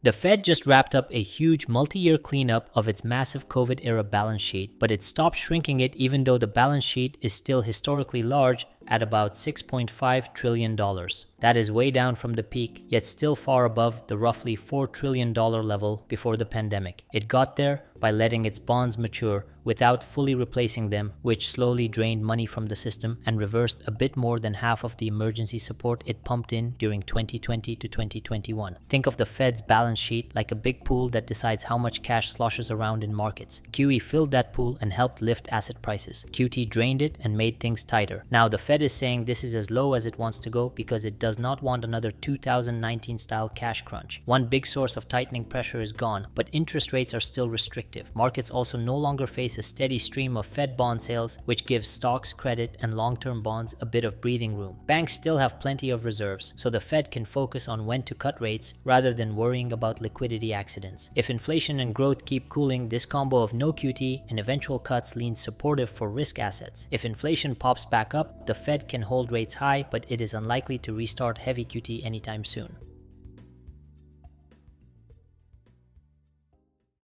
The Fed just wrapped up a huge multi-year cleanup of its massive COVID-era balance sheet, but it stopped shrinking it even though the balance sheet is still historically large at about $6.5 trillion. That is way down from the peak, yet still far above the roughly $4 trillion level before the pandemic. It got there by letting its bonds mature without fully replacing them, which slowly drained money from the system and reversed a bit more than half of the emergency support it pumped in during 2020 to 2021. Think of the Fed's balance sheet like a big pool that decides how much cash sloshes around in markets. QE filled that pool and helped lift asset prices. QT drained it and made things tighter. Now the Fed is saying this is as low as it wants to go because it does not want another 2019 style cash crunch. One big source of tightening pressure is gone, but interest rates are still restrictive. Markets also no longer face a steady stream of Fed bond sales, which gives stocks, credit, and long-term bonds a bit of breathing room. Banks still have plenty of reserves, so the Fed can focus on when to cut rates rather than worrying about liquidity accidents. If inflation and growth keep cooling, this combo of no QT and eventual cuts leans supportive for risk assets. If inflation pops back up, the Fed can hold rates high, but it is unlikely to restart heavy QT anytime soon.